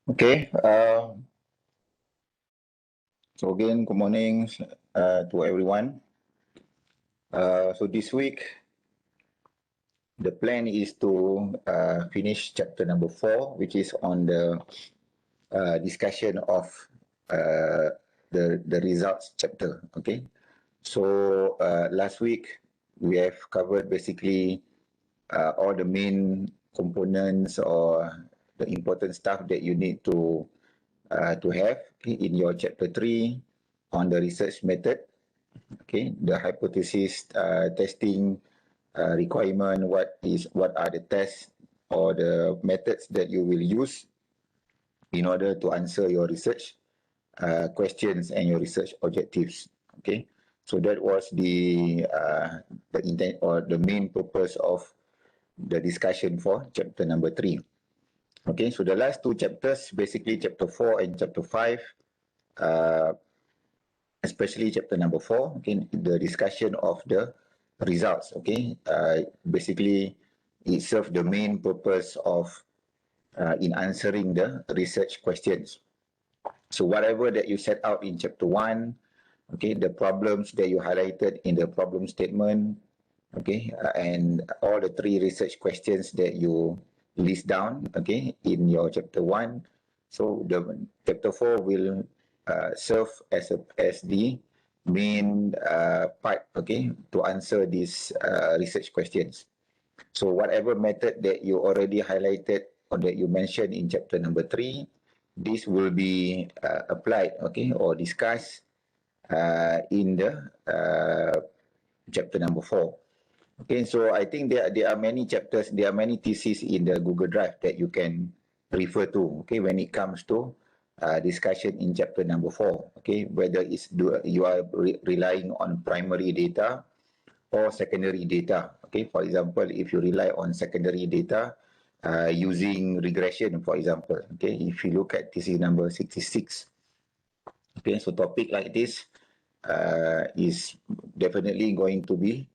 Okay. So again, good morning to everyone. So this week, the plan is to finish chapter number 4, which is on the discussion of the results chapter. Okay. So last week we have covered basically all the main components or the important stuff that you need to have in your chapter 3 on the research method. Okay, the hypothesis testing requirement, what are the tests or the methods that you will use in order to answer your research questions and your research objectives. Okay, so that was the intent or the main purpose of the discussion for chapter number 3. Okay, so the last two chapters, basically chapter 4 and chapter 5, especially chapter number 4, okay, the discussion of the results. Okay, basically it serves the main purpose of in answering the research questions. So whatever that you set out in chapter 1, okay, the problems that you highlighted in the problem statement, okay, and all the 3 research questions that you list down, okay, in your chapter 1. So the chapter 4 will serve as the main part, okay, to answer these research questions. So whatever method that you already highlighted or that you mentioned in chapter number 3, this will be applied, okay, or discussed in the chapter number 4. Okay, so I think there are many chapters, there are many theses in the Google Drive that you can refer to, okay, when it comes to discussion in chapter number 4, okay, whether you are relying on primary data or secondary data. Okay, for example, if you rely on secondary data using regression, for example, okay, if you look at thesis number 66, okay, so topic like this is definitely going to be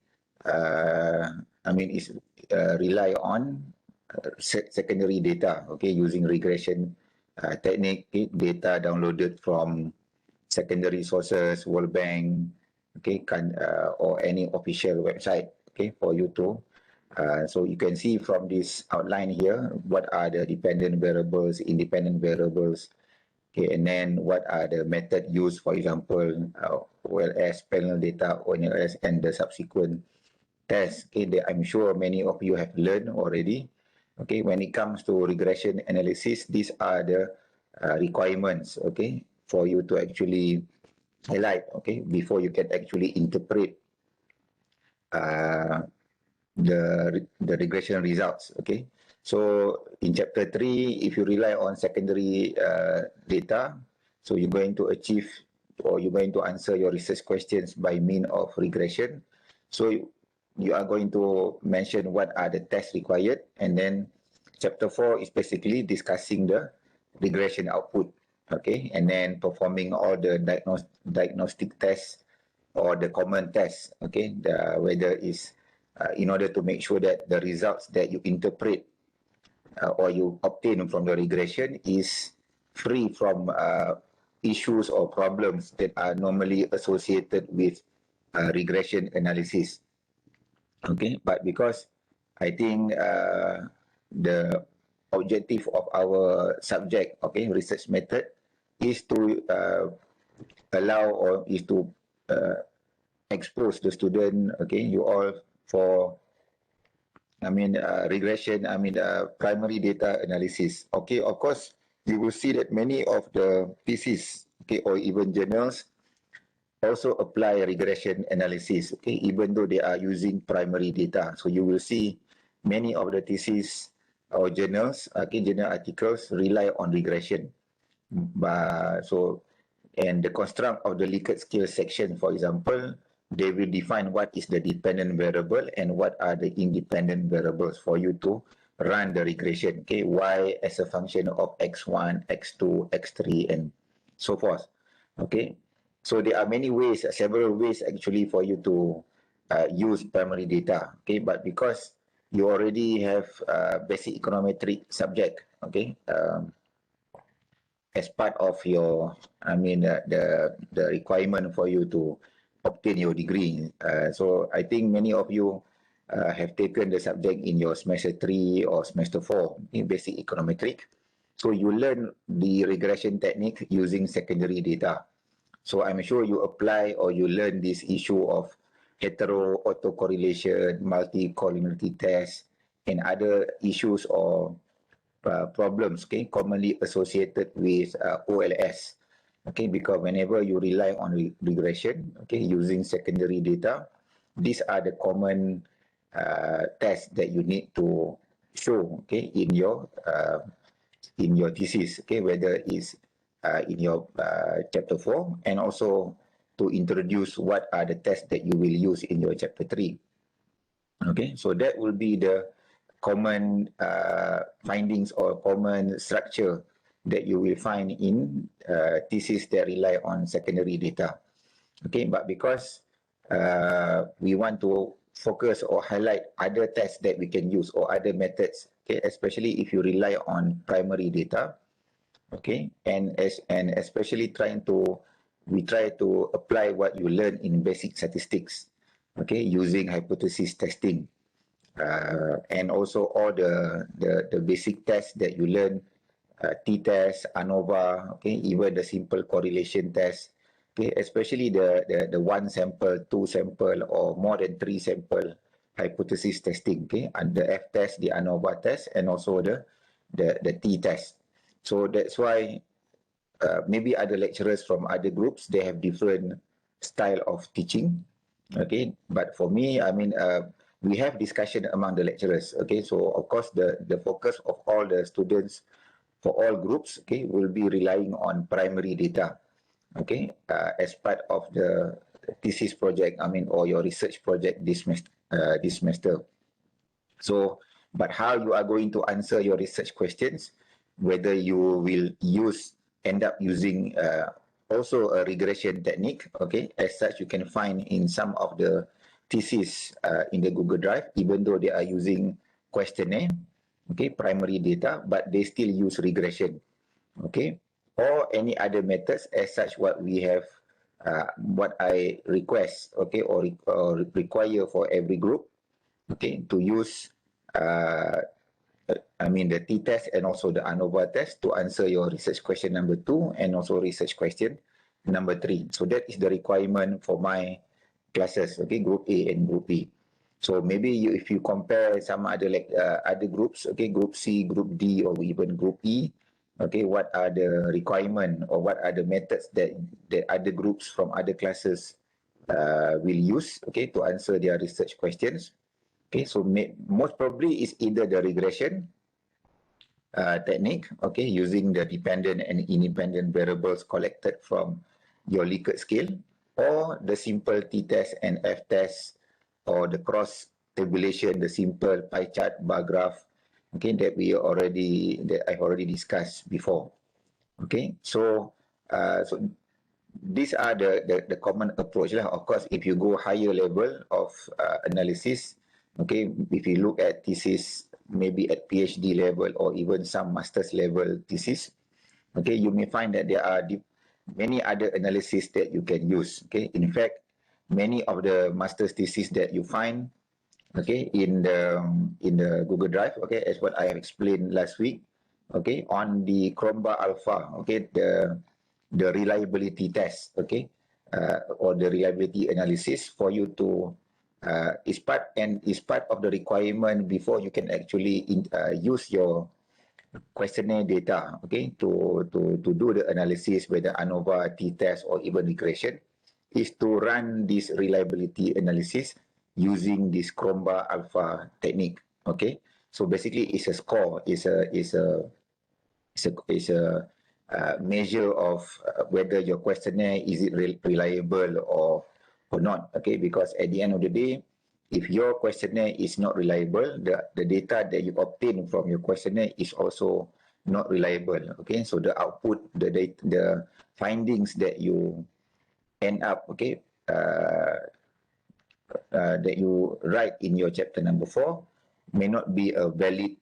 is rely on secondary data, okay, using regression technique, okay, data downloaded from secondary sources, World Bank, okay, or any official website, okay, for you to. So you can see from this outline here, what are the dependent variables, independent variables, okay, and then what are the method used, for example, OLS, panel data, ONLS, and the subsequent tests, okay, that I'm sure many of you have learned already. Okay, when it comes to regression analysis, these are the requirements, okay, for you to actually highlight, okay, before you can actually interpret the regression results, okay. So in chapter 3, if you rely on secondary data, so you're going to achieve or you're going to answer your research questions by means of regression. So you are going to mention what are the tests required, and then chapter 4 is basically discussing the regression output, okay, and then performing all the diagnostic tests or the common tests, okay, whether is in order to make sure that the results that you interpret or you obtain from the regression is free from issues or problems that are normally associated with regression analysis. Okay, but because I think the objective of our subject, okay, research method, is to allow or is to expose the student, okay, you all, for regression, primary data analysis. Okay, of course, you will see that many of the theses, okay, or even journals also apply regression analysis, okay, even though they are using primary data. So you will see many of the theses or journals, okay, journal articles rely on regression. And the construct of the Likert scale section, for example, they will define what is the dependent variable and what are the independent variables for you to run the regression. Okay, y as a function of x1, x2, x3, and so forth. Okay, so there are many ways, several ways actually for you to use primary data. Okay, but because you already have basic econometric subject, okay, as part of your, the requirement for you to obtain your degree. So I think many of you have taken the subject in your semester 3 or semester 4 in basic econometric. So you learn the regression technique using secondary data. So I'm sure you apply or you learn this issue of hetero autocorrelation, multi-collinearity test, and other issues or problems, okay, commonly associated with OLS. Okay, because whenever you rely on regression, okay, using secondary data, these are the common tests that you need to show, okay, in your thesis, okay, whether it's in your chapter 4, and also to introduce what are the tests that you will use in your chapter 3. Okay, so that will be the common findings or common structure that you will find in thesis that rely on secondary data. Okay, but because we want to focus or highlight other tests that we can use or other methods, okay, especially if you rely on primary data, okay, and especially we try to apply what you learn in basic statistics, okay, using hypothesis testing, and also all the basic tests that you learn, t-test, ANOVA, okay, even the simple correlation test, okay, especially the one sample, two sample, or more than three sample hypothesis testing, okay, and the f-test, the ANOVA test, and also the t-test. So that's why maybe other lecturers from other groups, they have different style of teaching, okay, but for me, we have discussion among the lecturers, okay, so of course the focus of all the students for all groups, okay, will be relying on primary data, okay, as part of the thesis project, or your research project this semester. So, but how you are going to answer your research questions, whether you will end up using also a regression technique, okay, as such you can find in some of the thesis in the Google Drive, even though they are using questionnaire, okay, primary data, but they still use regression, okay, or any other methods as such what we have, what I request, okay, or require for every group, okay, to use the t-test and also the ANOVA test to answer your research question number 2 and also research question number 3. So that is the requirement for my classes, okay, group A and group B. So maybe if you compare some other other groups, okay, group C, group D, or even group E, okay, what are the requirement or what are the methods that the other groups from other classes will use, okay, to answer their research questions. Okay, so most probably is either the regression technique, okay, using the dependent and independent variables collected from your Likert scale, or the simple t-test and f-test, or the cross tabulation, the simple pie chart, bar graph, okay, that I've already discussed before. Okay, so these are the common approach lah. Of course, if you go higher level of analysis, okay, if you look at thesis, maybe at PhD level or even some master's level thesis, okay, you may find that there are many other analysis that you can use. Okay, in fact, many of the master's thesis that you find, okay, in the Google Drive, okay, as what I have explained last week, okay, on the Chromba Alpha, okay, the reliability test, okay, or the reliability analysis for you to is part of the requirement before you can actually use your questionnaire data, okay, to do the analysis, whether ANOVA, t-test, or even regression, is to run this reliability analysis using this Chromba Alpha technique. Okay, so basically it's a score, is a measure of whether your questionnaire is it reliable or not. Okay, because at the end of the day, if your questionnaire is not reliable, the data that you obtain from your questionnaire is also not reliable. Okay, so the output, the findings that you end up, okay, that you write in your chapter number 4 may not be a valid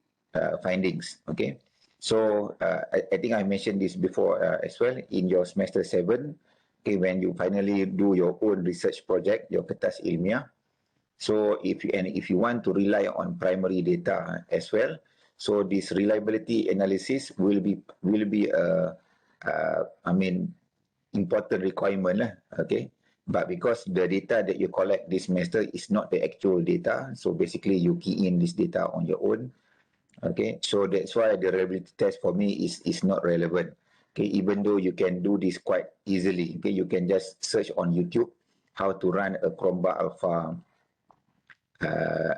findings. Okay, So I think I mentioned this before as well in your semester 7. Okay, when you finally do your own research project, your kertas ilmiah. So if you want to rely on primary data as well, so this reliability analysis will be important requirement lah. Okay, but because the data that you collect this semester is not the actual data, so basically you key in this data on your own. Okay, so that's why the reliability test for me is not relevant. Okay, even though you can do this quite easily. Okay, you can just search on YouTube how to run a Chromebook Alpha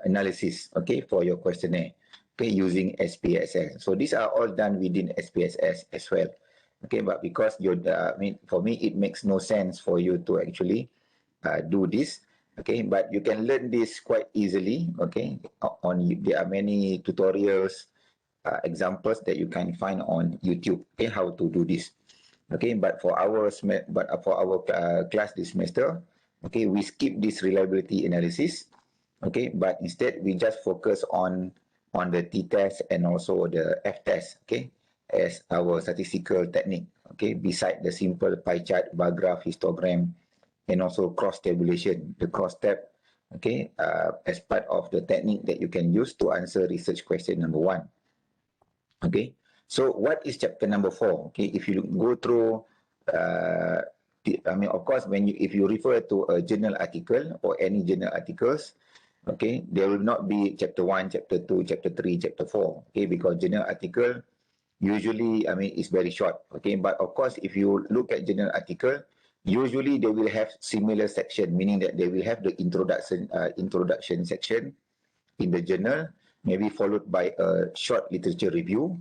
analysis, okay, for your questionnaire, okay, using SPSS. So these are all done within SPSS as well, okay. But because for me, it makes no sense for you to actually do this, okay. But you can learn this quite easily, okay. There are many tutorials, examples that you can find on YouTube, okay, how to do this, okay. But for our class this semester, okay, we skip this reliability analysis. Okay, but instead we just focus on the t-test and also the f-test, okay, as our statistical technique, okay, beside the simple pie chart, bar graph, histogram, and also cross tabulation, the cross tab, okay, as part of the technique that you can use to answer research question number 1. Okay, so what is chapter number 4? Okay, if you go through of course, if you refer to a journal article or any journal articles, okay, there will not be chapter 1, chapter 2, chapter 3, chapter 4, okay, because journal article usually, it's very short, okay. But of course, if you look at journal article, usually they will have similar section, meaning that they will have the introduction section in the journal, maybe followed by a short literature review,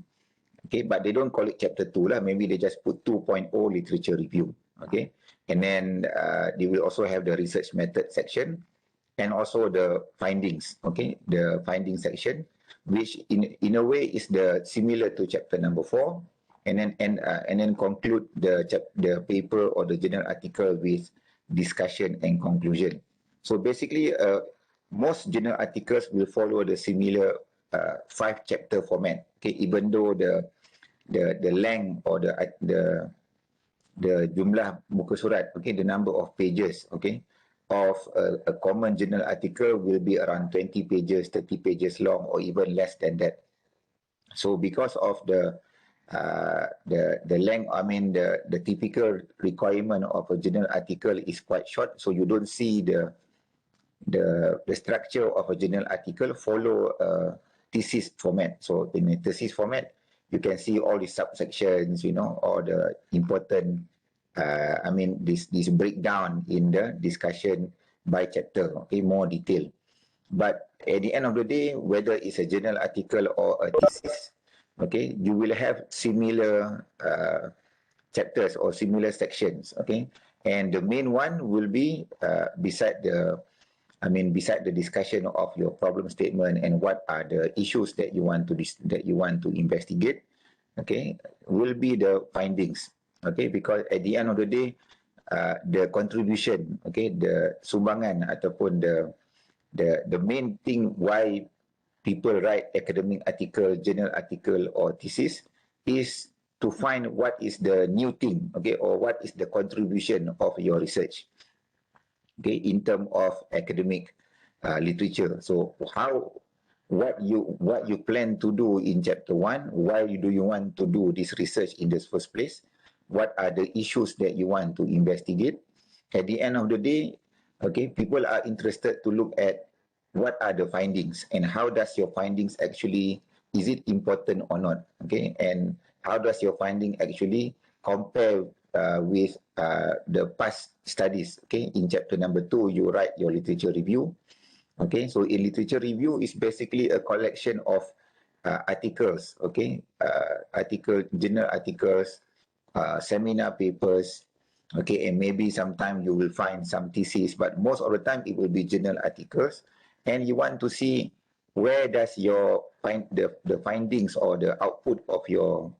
okay, but they don't call it chapter 2 lah, maybe they just put 2.0 literature review, okay. And then they will also have the research method section and also the findings, okay, the finding section, which in a way is similar to chapter number 4, and then conclude the paper or the journal article with discussion and conclusion. So basically, most journal articles will follow the similar 5-chapter format, okay, even though the length or the jumlah muka surat, okay, the number of pages, okay, of a common journal article will be around 20 pages, 30 pages long, or even less than that. So because of the length, the typical requirement of a journal article is quite short, so you don't see the structure of a journal article follow a thesis format. So in a thesis format, you can see all the subsections, all the important, this breakdown in the discussion by chapter, okay, more detail. But at the end of the day, whether it's a journal article or a thesis, okay, you will have similar chapters or similar sections, okay. And the main one will be beside the discussion of your problem statement and what are the issues that you want to investigate, okay, will be the findings, okay, because at the end of the day, the contribution, okay, the sumbangan ataupun the main thing why people write academic article, journal article, or thesis is to find what is the new thing, okay, or what is the contribution of your research, okay, in terms of academic literature. So what you plan to do in chapter 1, why do you want to do this research in the first place, what are the issues that you want to investigate. At the end of the day, okay, people are interested to look at what are the findings and how does your findings actually, is it important or not, okay, and how does your finding actually compare with the past studies, okay. In chapter number 2, you write your literature review, okay. So in literature review is basically a collection of articles, okay, journal articles, seminar papers, okay, and maybe sometime you will find some thesis, but most of the time it will be journal articles, and you want to see where does your the findings or the output of your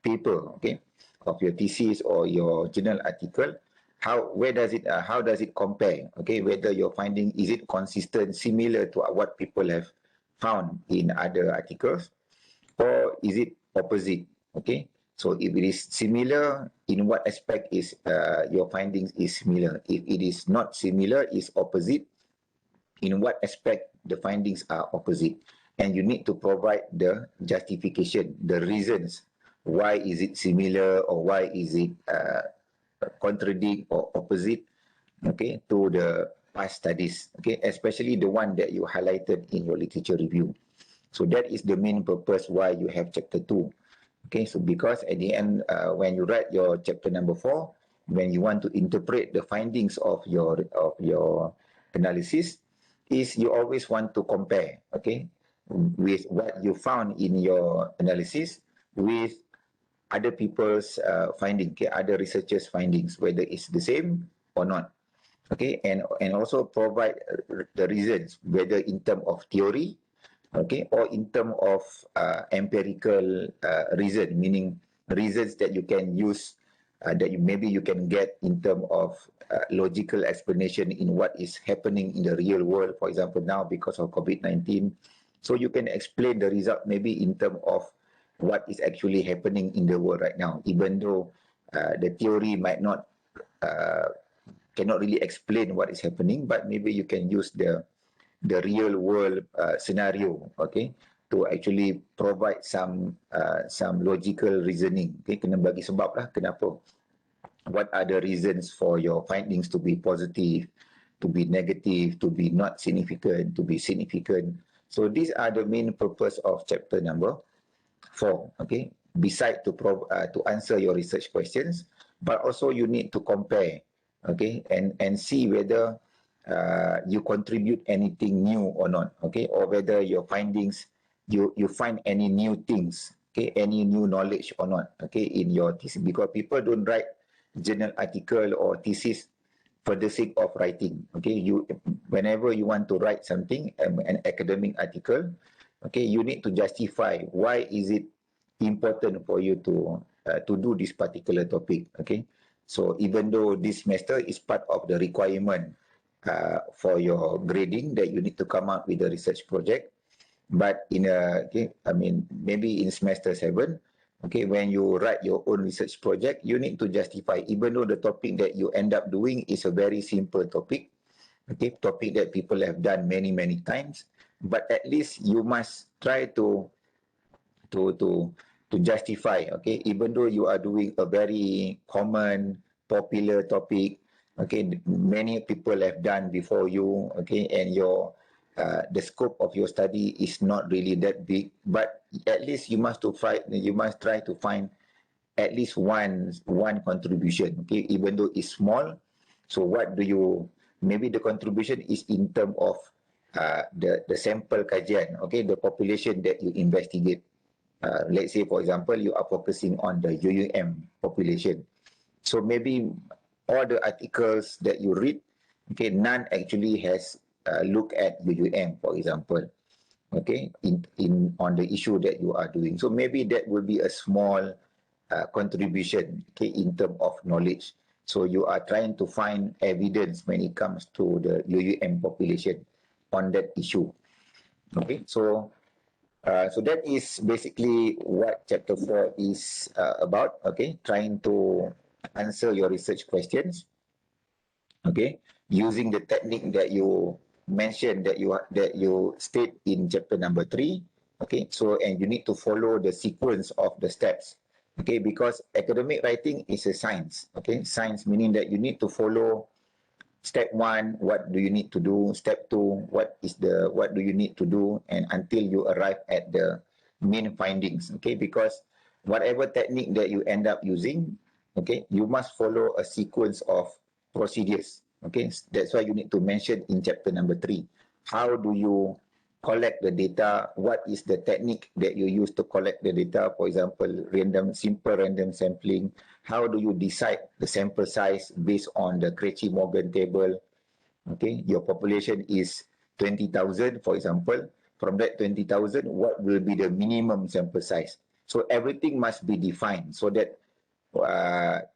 paper, okay, of your thesis or your journal article, how does it compare, okay, whether your finding, is it consistent, similar to what people have found in other articles, or is it opposite. Okay, so if it is similar, in what aspect is your findings is similar? If it is not similar, is opposite, in what aspect the findings are opposite? And you need to provide the justification, the reasons. Why is it similar, or why is it contradict or opposite, okay, to the past studies, okay, especially the one that you highlighted in your literature review. So that is the main purpose why you have chapter 2. Okay, so because at the end, when you write your chapter number 4, when you want to interpret the findings of your analysis, is you always want to compare, okay, with what you found in your analysis with other people's finding, okay, other researchers' findings, whether it's the same or not, okay, and also provide the reasons, whether in terms of theory, okay, or in terms of empirical reason, meaning reasons that you can use, that maybe you can get in terms of logical explanation in what is happening in the real world. For example, now because of COVID-19, so you can explain the result maybe in terms of what is actually happening in the world right now, even though the theory might not cannot really explain what is happening, but maybe you can use the real world scenario, okay, to actually provide some logical reasoning. Okay, kena bagi sebab lah kenapa. What are the reasons for your findings to be positive, to be negative, to be not significant, to be significant. So these are the main purpose of chapter number 4. Okay, beside to answer your research questions, but also you need to compare, okay, and see whether you contribute anything new or not, okay, or whether your findings, you find any new things, okay, any new knowledge or not, okay, in your thesis. Because people don't write journal article or thesis for the sake of writing, okay. You, whenever you want to write something, an academic article, okay, you need to justify why is it important for you to do this particular topic, okay. So even though this semester is part of the requirement for your grading, that you need to come up with a research project, but in a, okay, I mean, maybe in semester 7, okay, when you write your own research project, you need to justify, even though the topic that you end up doing is a very simple topic, okay, topic that people have done many times, but at least you must try to justify, okay, even though you are doing a very common, popular topic, okay, many people have done before you, okay, and your the scope of your study is not really that big, but at least you must try to find at least one contribution, okay, even though it's small. So what do you, maybe the contribution is in terms of the sample kajian, okay, the population that you investigate. Let's say, for example, you are focusing on the UUM population. So maybe all the articles that you read, okay, none actually has looked at UUM, for example, okay, in on the issue that you are doing. So maybe that will be a small contribution, okay, in terms of knowledge. So you are trying to find evidence when it comes to the UUM population on that issue. Okay, so that is basically what chapter 4 is about, okay, trying to answer your research questions, okay, using the technique that you mentioned, that you state in chapter number 3, okay. So, and you need to follow the sequence of the steps, okay, because academic writing is a science, okay. Science meaning that you need to follow step 1, what do you need to do? Step 2, what do you need to do? And until you arrive at the main findings, okay? Because whatever technique that you end up using, okay, you must follow a sequence of procedures, okay? That's why you need to mention in chapter number 3, how do you collect the data? What is the technique that you use to collect the data? For example, simple random sampling. How do you decide the sample size based on the Cauchy-Morgan table? Okay, your population is 20,000, for example. From that 20,000, what will be the minimum sample size? So everything must be defined, so that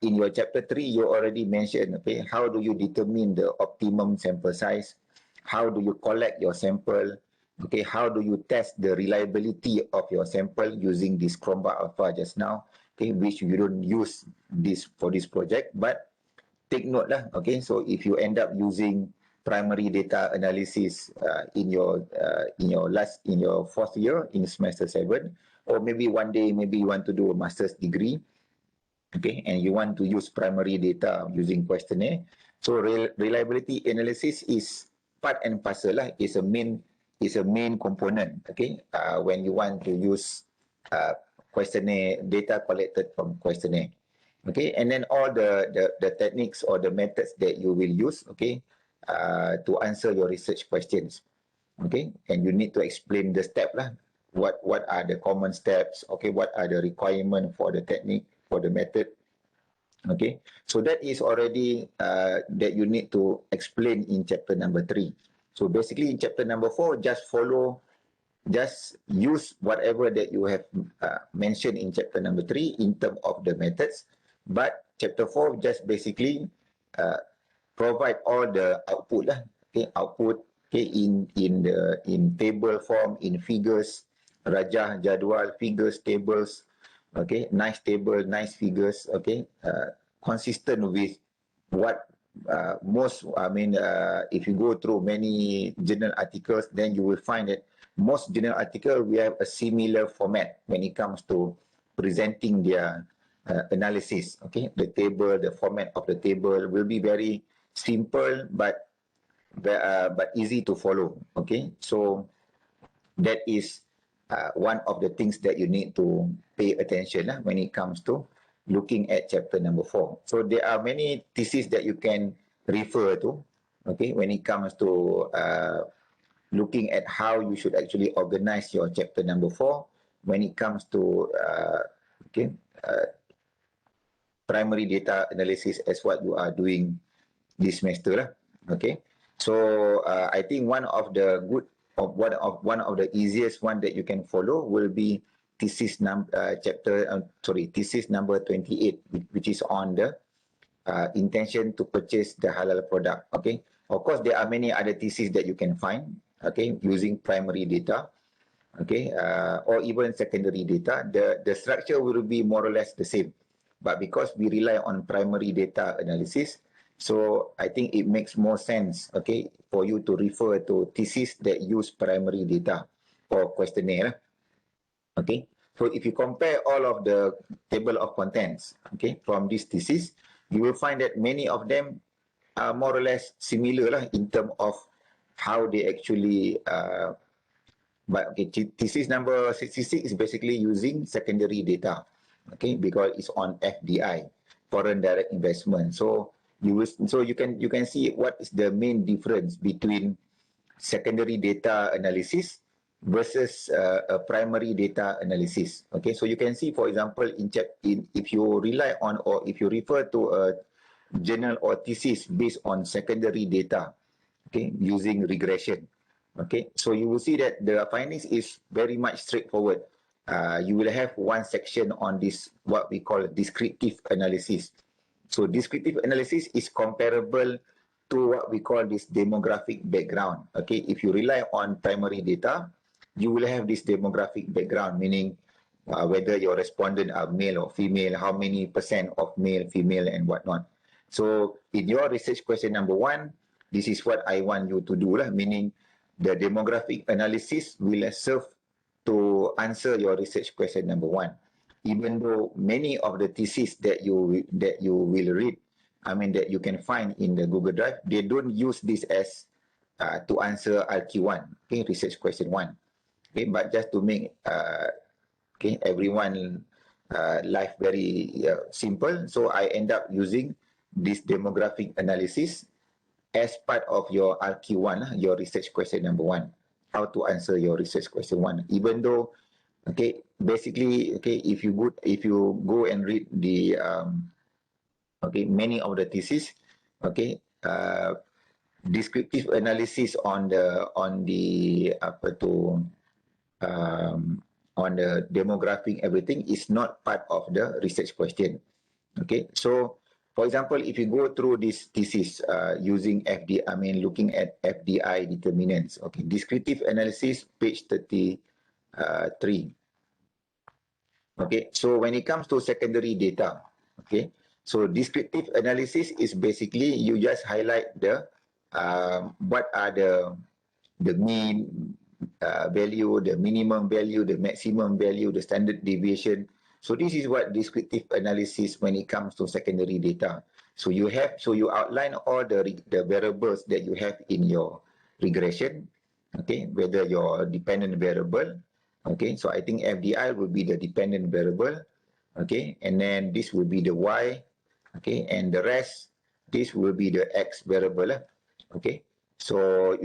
in your chapter 3, you already mentioned, okay, how do you determine the optimum sample size? How do you collect your sample? Okay, how do you test the reliability of your sample using this Chromebook Alpha just now? Okay, which you don't use this for this project, but take note lah. Okay, so if you end up using primary data analysis in your fourth year in semester 7, or maybe one day maybe you want to do a master's degree, okay, and you want to use primary data using questionnaire. So reliability analysis is part and parcel lah. Is a main component. Okay, when you want to use questionnaire data collected from questionnaire. Okay, and then all the techniques or the methods that you will use. Okay, to answer your research questions. Okay, and you need to explain the step lah. What are the common steps? Okay, what are the requirement for the technique, for the method? Okay, so that is already that you need to explain in chapter number 3. So basically in chapter number 4, just use whatever that you have mentioned in chapter number 3 in terms of the methods. But chapter 4 just basically provide all the output lah. Okay, output, okay, in table form, in figures, rajah, jadual, figures, tables, okay, nice table, nice figures, okay, consistent with what if you go through many journal articles, then you will find that most journal articles we have a similar format when it comes to presenting their analysis. Okay, the table, the format of the table will be very simple but easy to follow. Okay, so that is one of the things that you need to pay attention when it comes to looking at chapter number 4. So there are many theses that you can refer to, okay, when it comes to looking at how you should actually organize your chapter number 4 when it comes to primary data analysis as what you are doing this semester lah. Okay, so I think one of the easiest one that you can follow will be thesis number 28, which is on the intention to purchase the halal product. Okay, of course there are many other theses that you can find, okay, using primary data, okay, or even secondary data. The structure will be more or less the same, but because we rely on primary data analysis, so I think it makes more sense, okay, for you to refer to thesis that use primary data for questionnaire. Okay, so if you compare all of the table of contents, okay, from this thesis, you will find that many of them are more or less similar lah in terms of how they actually. But okay, thesis number 66 is basically using secondary data, okay, because it's on FDI, foreign direct investment. So you can see what is the main difference between secondary data analysis versus a primary data analysis. Okay, so you can see, for example, if you rely on or if you refer to a journal or thesis based on secondary data, okay, using regression. Okay, so you will see that the findings is very much straightforward. You will have one section on this, what we call descriptive analysis. So descriptive analysis is comparable to what we call this demographic background. Okay, if you rely on primary data, you will have this demographic background, meaning whether your respondent are male or female, how many percent of male, female, and whatnot. So in your research question number 1, this is what I want you to do, meaning the demographic analysis will serve to answer your research question number 1. Even though many of the theses that you will read, that you can find in the Google Drive, they don't use this as to answer RQ1, okay, research question 1. Okay, but just to make everyone life very simple, so I end up using this demographic analysis as part of your RQ1, your research question number 1. How to answer your research question 1, even though, okay, basically, okay, if you go and read the many of the thesis, okay, descriptive analysis on the demographic everything is not part of the research question. Okay, so For example, if you go through this thesis using looking at FDI determinants, okay, descriptive analysis, page 33. Okay, so when it comes to secondary data, okay, so descriptive analysis is basically you just highlight the what are the mean value, the minimum value, the maximum value, the standard deviation. So this is what descriptive analysis when it comes to secondary data. So you outline all the variables that you have in your regression, okay, whether your dependent variable, okay. So I think FDI will be the dependent variable, okay, and then this will be the Y, okay, and the rest, this will be the X variable, okay. So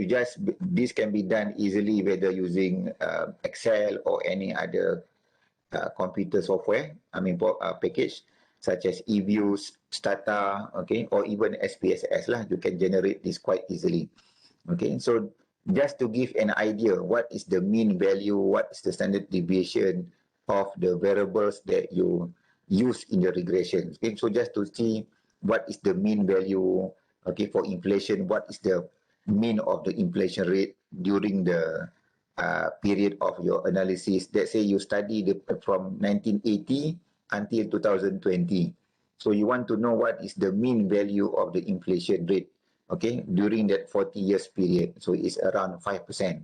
this can be done easily whether using Excel or any other computer software, package such as eViews, Stata, okay, or even SPSS lah. You can generate this quite easily, okay. So just to give an idea, what is the mean value, what is the standard deviation of the variables that you use in the regression. Okay, so just to see what is the mean value, okay, for inflation, what is the mean of the inflation rate during the period of your analysis. Let's say you study from 1980 until 2020. So you want to know what is the mean value of the inflation rate, okay, during that 40 years period. So it's around 5%,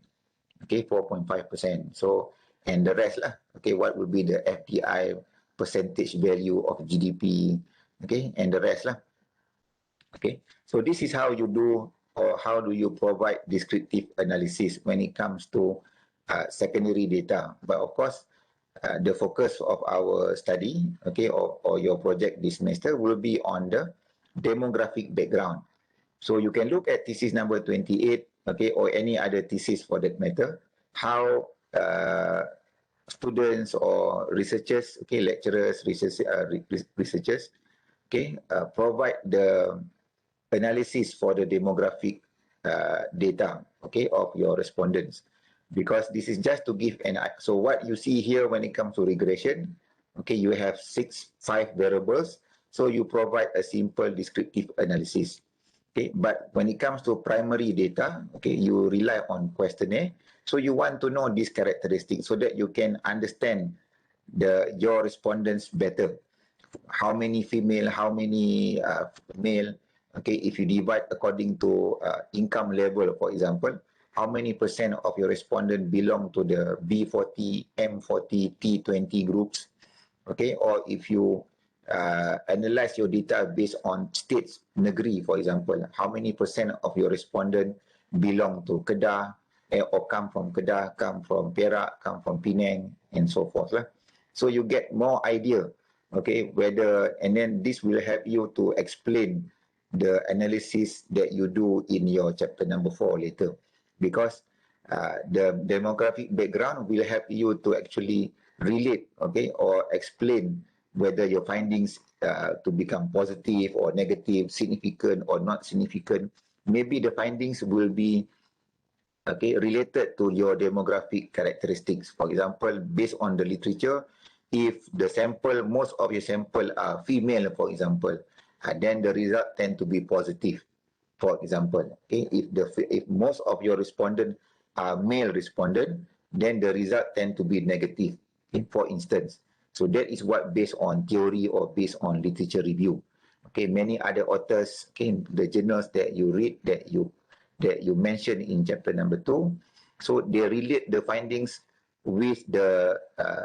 okay, 4.5%. So, and the rest lah, okay, what will be the FDI percentage value of GDP, okay, and the rest lah. Okay, so this is how you do, or how do you provide descriptive analysis when it comes to secondary data. But of course, the focus of our study, okay, or your project this semester will be on the demographic background. So you can look at thesis number 28, okay, or any other thesis for that matter, how students or researchers, okay, lecturers, researchers, okay, provide the analysis for the demographic data, okay, of your respondents. Because this is just to give so what you see here when it comes to regression, okay, you have 5 variables, so you provide a simple descriptive analysis. Okay, but when it comes to primary data, okay, you rely on questionnaire, so you want to know these characteristics so that you can understand your respondents better. How many female, how many male, okay, if you divide according to income level, for example, how many % of your respondent belong to the B40, M40, T20 groups, okay, or if you analyze your data based on states, negeri, for example, how many % of your respondent belong to Kedah, or come from Kedah, come from Perak, come from Penang, and so forth. So you get more idea, okay, whether, and then this will help you to explain the analysis that you do in your chapter number 4 later, because the demographic background will help you to actually relate, okay, or explain whether your findings to become positive or negative, significant or not significant. Maybe the findings will be, okay, related to your demographic characteristics. For example, based on the literature, if the sample, most of your sample are female, for example, then the result tend to be positive. For example, okay, if most of your respondent are male respondent, then the result tend to be negative, okay, for instance. So that is what based on theory or based on literature review. Okay, many other authors, okay, the journals that you read, that you mentioned in chapter number 2, so they relate the findings with the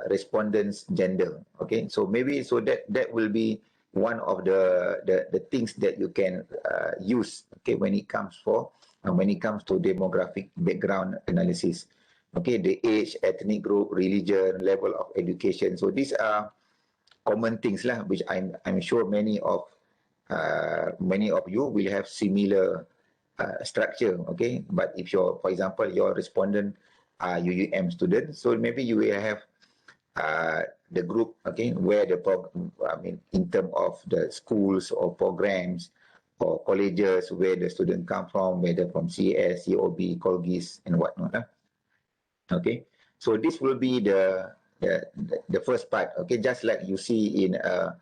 respondent's gender. Okay, so maybe so that will be one of the things that you can use, okay, when it comes to demographic background analysis. Okay, the age, ethnic group, religion, level of education. So these are common things lah, which I'm sure many of you will have similar structure. Okay, but if for example, your respondent are UUM students, so maybe you will have the group, okay, where in terms of the schools or programs or colleges where the student come from, whether from CS, COB, Colgis, and whatnot. Okay, so this will be the first part. Okay, just like you see in a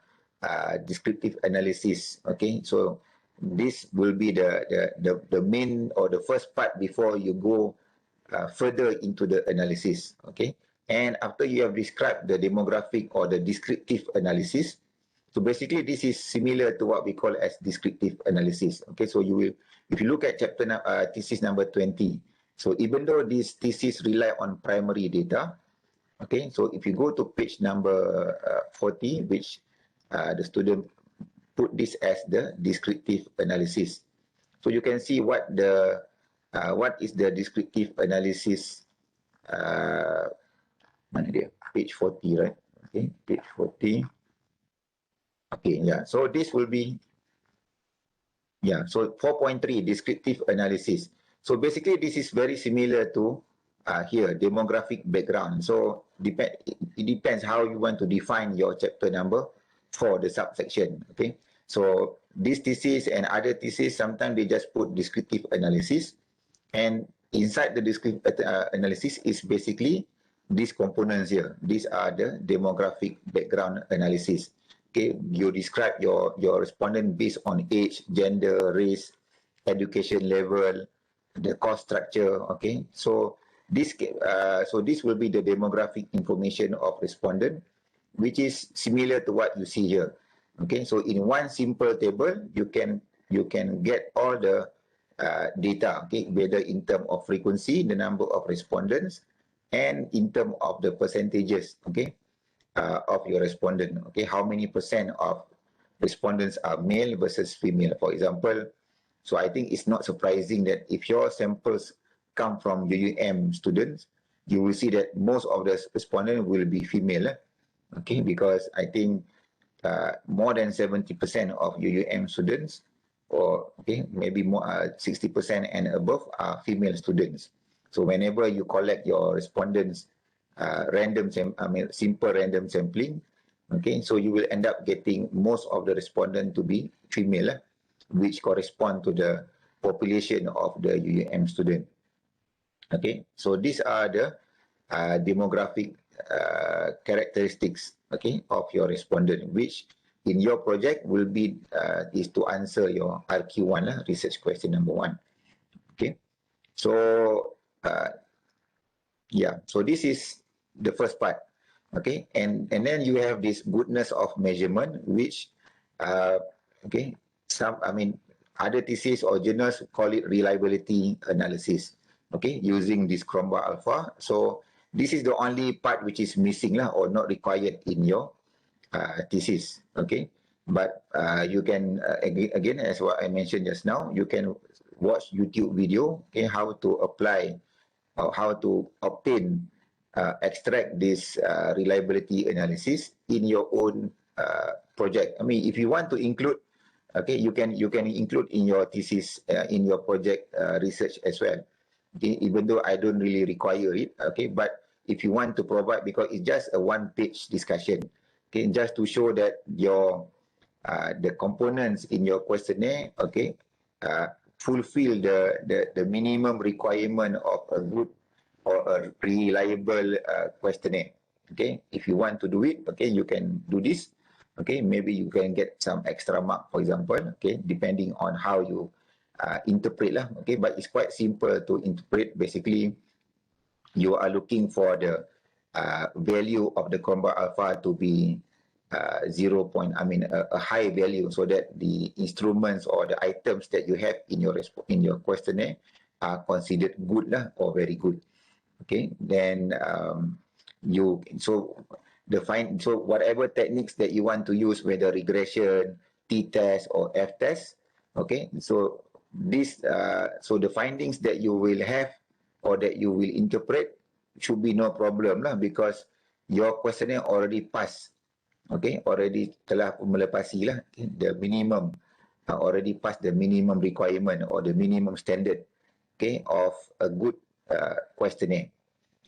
descriptive analysis. Okay, so this will be the main or the first part before you go further into the analysis. Okay, and after you have described the demographic or the descriptive analysis, so basically this is similar to what we call as descriptive analysis. Okay, so you will, if you look at thesis number 20, so even though this thesis rely on primary data, okay, so if you go to page number 40, which the student put this as the descriptive analysis. So you can see what is the descriptive analysis. Mana dia? Page 40, right? Okay, page 40. Okay, yeah. So this will be, yeah. So 4.3 descriptive analysis. So basically, this is very similar to here demographic background. So it depends how you want to define your chapter number for the subsection. Okay. So this thesis and other thesis, sometimes they just put descriptive analysis, and inside the descriptive analysis is basically these components here. These are the demographic background analysis. Okay, you describe your respondent based on age, gender, race, education level, the cost structure. Okay, so this will be the demographic information of respondent, which is similar to what you see here. Okay, so in one simple table, you can get all the data. Okay, whether in terms of frequency, the number of respondents, and in terms of the percentages. Okay. Of your respondent. Okay, how many percent of respondents are male versus female, for example. So I think it's not surprising that if your samples come from UUM students, you will see that most of the respondents will be female. Okay, because I think more than 70% of UUM students, or okay, maybe more 60% and above are female students. So whenever you collect your respondents simple random sampling, okay, so you will end up getting most of the respondent to be female, which correspond to the population of the UUM student. Okay, so these are the demographic characteristics, okay, of your respondent, which in your project will be is to answer your RQ1 research question number 1. Okay, so yeah, so this is the first part. Okay, and then you have this goodness of measurement, which okay, other thesis or journals call it reliability analysis. Okay, using this Cronbach alpha. So this is the only part which is missing or not required in your thesis. Okay, but you can again, as what I mentioned just now, you can watch YouTube video. Okay, how to apply or how to obtain extract this reliability analysis in your own project. I mean, if you want to include, okay, you can include in your thesis, in your project research as well. Okay, even though I don't really require it. Okay, but if you want to provide, because it's just a one-page discussion. Okay, just to show that your the components in your questionnaire, okay, fulfill the minimum requirement of a good or a reliable questionnaire. Okay, if you want to do it, okay, you can do this. Okay, maybe you can get some extra mark, for example. Okay, depending on how you interpret lah. Okay, but it's quite simple to interpret. Basically, you are looking for the value of the Cronbach alpha to be a high value, so that the instruments or the items that you have in your questionnaire are considered good lah, or very good. Okay, then so whatever techniques that you want to use, whether regression, t-test or f-test, okay, so this so the findings that you will have or that you will interpret should be no problem lah, because your questionnaire already passed. Okay, already telah melepasi lah the minimum, already passed the minimum requirement or the minimum standard, okay, of a good questionnaire.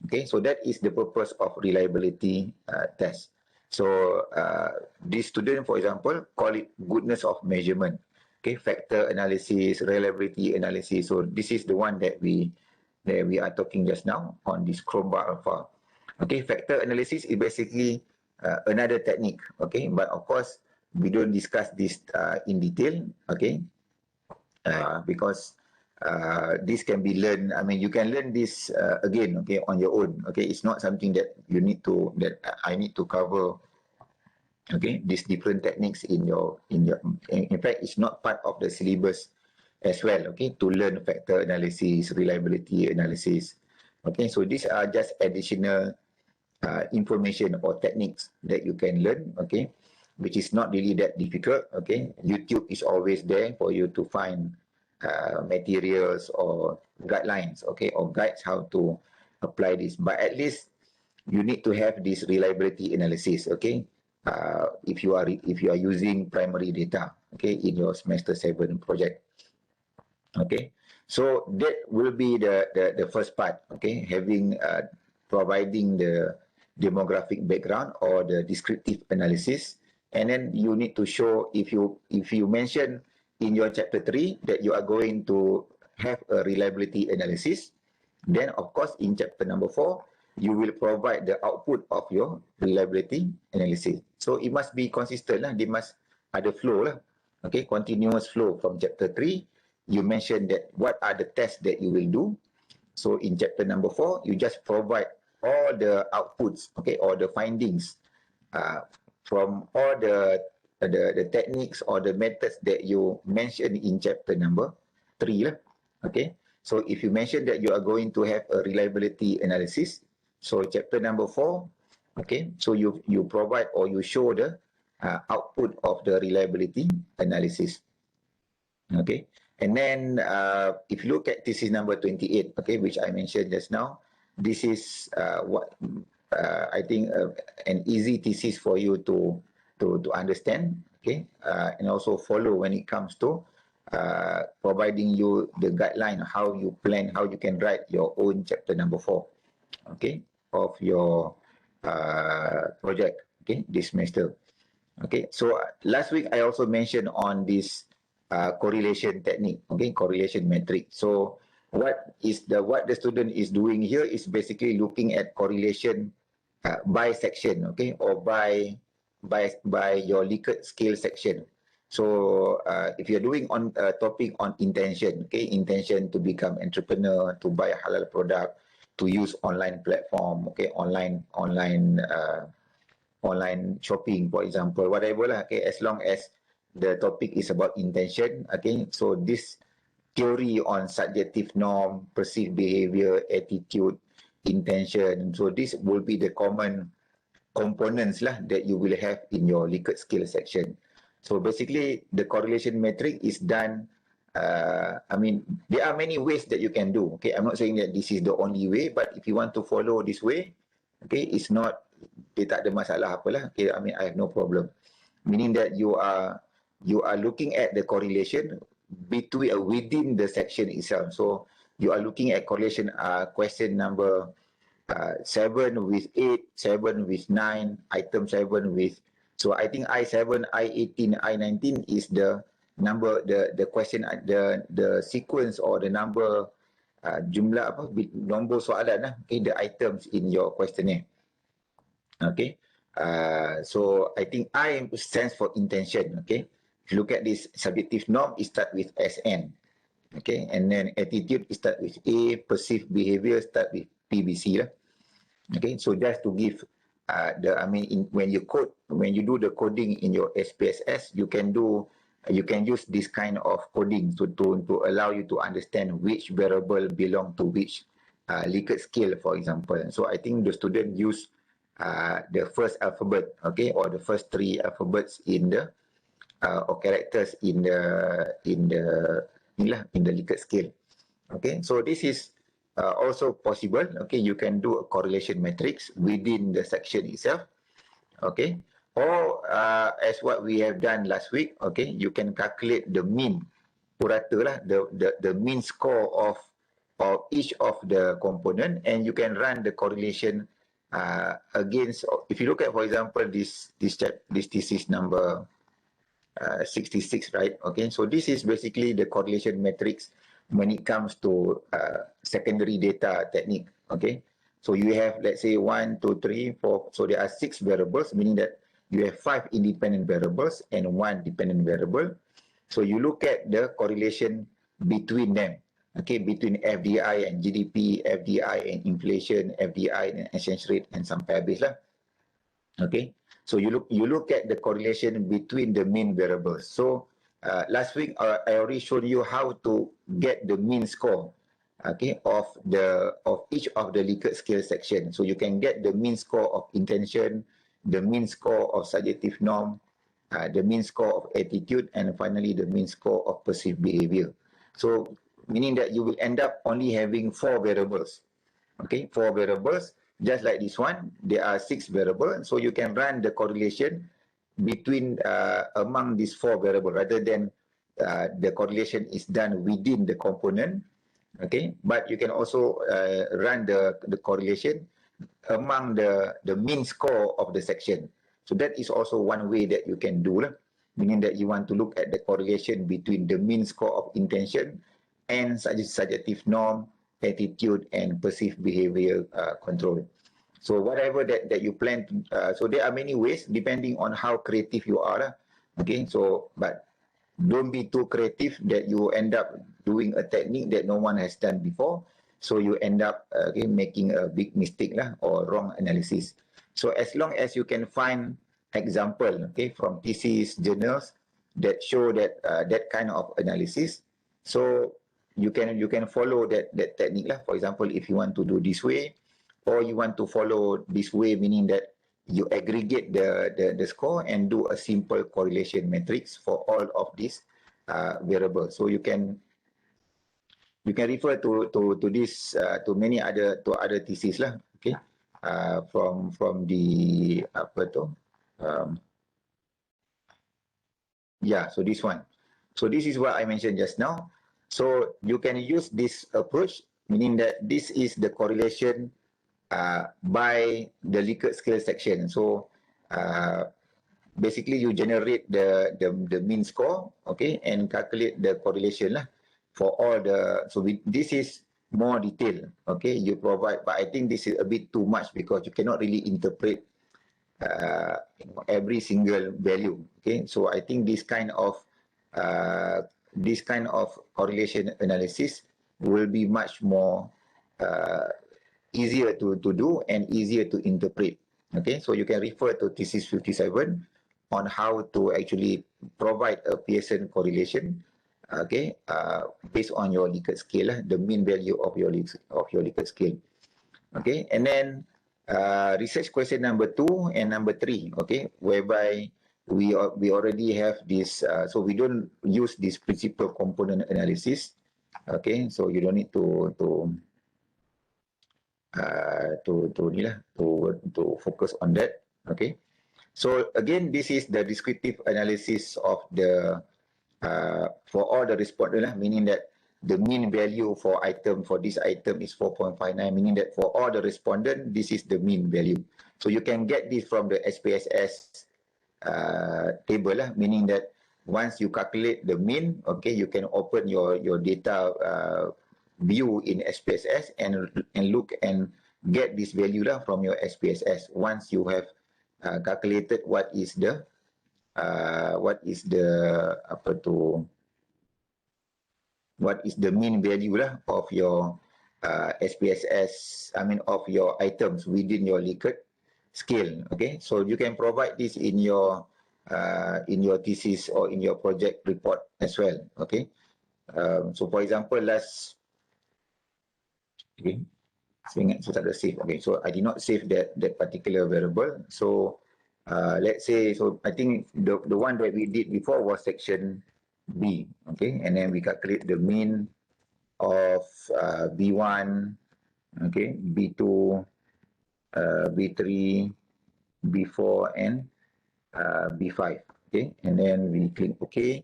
Okay, so that is the purpose of reliability test. So this student, for example, call it goodness of measurement. Okay, factor analysis, reliability analysis. So this is the one that we are talking just now on this Cronbach alpha. Okay, factor analysis is basically another technique. Okay, but of course we don't discuss this in detail, okay, because this can be learned. I mean, you can learn this again, okay, on your own. Okay, it's not something that you need to, that I need to cover. Okay, these different techniques in in fact, it's not part of the syllabus as well. Okay, to learn factor analysis, reliability analysis. Okay, so these are just additional information or techniques that you can learn. Okay, which is not really that difficult. Okay, YouTube is always there for you to find materials or guidelines. Okay, or guides how to apply this. But at least you need to have this reliability analysis. Okay, if you are using primary data. Okay, in your semester 7 project. Okay, so that will be the first part. Okay, having providing the demographic background or the descriptive analysis, and then you need to show, if you mention in your chapter 3 that you are going to have a reliability analysis, then of course in chapter number 4 you will provide the output of your reliability analysis. So it must be consistent lah. They must ada flow lah. Okay, continuous flow. From chapter 3 you mentioned that what are the tests that you will do. So in chapter number 4 you just provide all the outputs, okay, or the findings from all the techniques or the methods that you mentioned in chapter number 3 lah. Okay, so if you mention that you are going to have a reliability analysis, so chapter number 4, okay, so you provide or you show the output of the reliability analysis. Okay, and then if you look at thesis number 28, okay, which I mentioned just now, this is what I think an easy thesis for you to understand, okay, and also follow when it comes to providing you the guideline how you plan, how you can write your own chapter number 4, okay, of your project, okay, this semester. Okay, so last week I also mentioned on this correlation technique, okay, correlation metric. So what the student is doing here is basically looking at correlation by section, okay, or by your Likert scale section. So if you're doing on a topic on intention, okay, intention to become entrepreneur, to buy a halal product, to use online platform, okay, online shopping, for example, whatever lah, okay, as long as the topic is about intention, okay, so this theory on subjective norm, perceived behavior, attitude, intention, so this will be the common components lah that you will have in your Likert scale section. So basically the correlation metric is done, I mean, there are many ways that you can do. Okay, I'm not saying that this is the only way, but if you want to follow this way, okay, it's not, dia tak ada masalah apalah. Okay, I mean, I have no problem. Meaning that you are looking at the correlation within the section itself. So you are looking at correlation question number 7 with 8, 7 with 9, item 7 with, so I think I7, I18, I19 is the number, the question, the sequence or the number, jumlah apa, nombor soalan lah, okay, the items in your questionnaire. Okay, so I think I stands for intention. Okay, if you look at this subjective norm, it start with SN. Okay, and then attitude it start with A, perceived behavior start with PBC lah. Okay, so just to give when you do the coding in your SPSS, you can use this kind of coding to allow you to understand which variable belong to which Likert scale, for example. So I think the student use the first alphabet, okay, or the first 3 alphabets in the or characters in the Likert scale. Okay, so this is also possible. Okay, you can do a correlation matrix within the section itself. Okay, or as what we have done last week, okay, you can calculate the mean purata lah, the mean score of each of the component, and you can run the correlation against. If you look at, for example, this thesis number 66, right? Okay, so this is basically the correlation matrix when it comes to secondary data technique. Okay, so you have, let's say, 1, 2, 3, 4, so there are 6 variables, meaning that you have 5 independent variables and 1 dependent variable. So you look at the correlation between them, okay, between FDI and GDP, FDI and inflation, FDI and exchange rate, and sampai habis lah. Okay, so you look at the correlation between the mean variables. So last week I already showed you how to get the mean score, okay, of each of the Likert scale section. So you can get the mean score of intention, the mean score of subjective norm, the mean score of attitude, and finally the mean score of perceived behavior. So meaning that you will end up only having 4 variables. Okay, 4 variables. Just like this one, there are 6 variables. So you can run the correlation between among these 4 variables rather than the correlation is done within the component. Okay, but you can also run the correlation among the mean score of the section. So that is also one way that you can do, meaning that you want to look at the correlation between the mean score of intention and subjective norm, attitude, and perceived behavior control. So whatever that you plan to, so there are many ways depending on how creative you are. Okay, so but don't be too creative that you end up doing a technique that no one has done before. So you end up making a big mistake or wrong analysis. So as long as you can find example, from thesis journals that show that that kind of analysis, so you can follow that technique lah. For example, if you want to do this way, or you want to follow this way, meaning that you aggregate the score and do a simple correlation matrix for all of these variables. So you can refer to this to many other thesis lah, okay, from the yeah, so this one. So this is what I mentioned just now. So you can use this approach, meaning that this is the correlation by the Likert scale section. So basically you generate the mean score, okay, and calculate the correlation lah for all the. So this is more detailed, okay, you provide, but I think this is a bit too much because you cannot really interpret every single value. Okay, so I think this kind of correlation analysis will be much more easier to do and easier to interpret. Okay, so you can refer to thesis 57 on how to actually provide a Pearson correlation, okay, based on your Likert scale, the mean value of your Likert scale. Okay, and then research question number 2 and number 3, okay, whereby we already have this, so we don't use this principal component analysis. Okay, so you don't need to focus on that. Okay, so again, this is the descriptive analysis of the for all the respondents, meaning that the mean value for this item is 4.59, meaning that for all the respondents, this is the mean value. So you can get this from the SPSS table, meaning that once you calculate the mean, okay, you can open your data view in SPSS and look and get this value from your SPSS once you have calculated what is the mean value of your SPSS, I mean of your items within your Likert scale. Okay, so you can provide this in your thesis or in your project report as well. Okay, so for example, okay, so tak ada save. Okay, so I did not save that particular variable. So let's say, so I think the one that we did before was section B. Okay, and then we calculate the mean of B1, okay, B2, B3, B4, and B5. Okay, and then we click OK.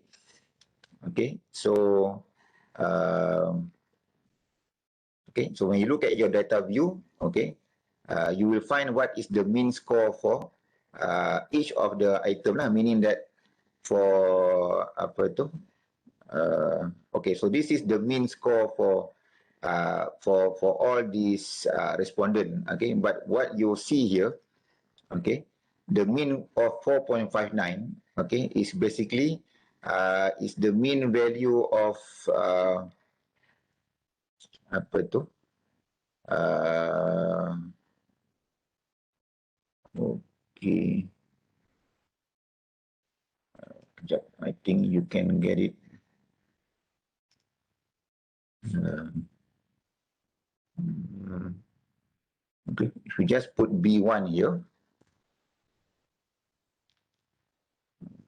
Okay, so okay, so when you look at your data view, okay, you will find what is the mean score for each of the item, meaning that for okay, so this is the mean score for all these respondents. Okay, but what you see here, okay, the mean of 4.59, okay, is basically is the mean value of apa tu? Okay. Sekejap. I think you can get it. Okay. If you just put B1 here.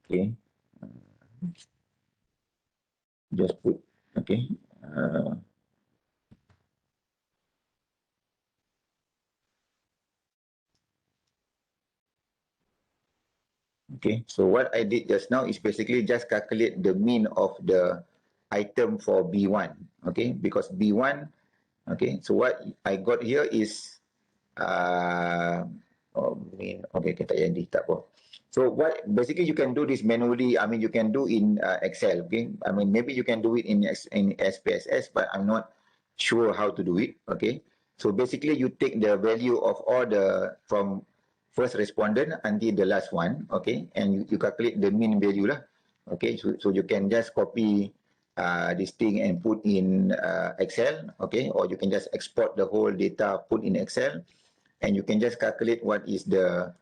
Okay. Just put, okay. Okay, so what I did just now is basically just calculate the mean of the item for B1, okay, because B1, okay, so what I got here is, mean, okay, tak jadi, tak apa. So what, basically you can do this manually, I mean, you can do in Excel, okay, I mean, maybe you can do it in SPSS, but I'm not sure how to do it, okay. So basically you take the value of all the, from first respondent until the last one, okay, and you calculate the mean value lah, okay, so you can just copy this thing and put in Excel, okay, or you can just export the whole data, put in Excel, and you can just calculate what is the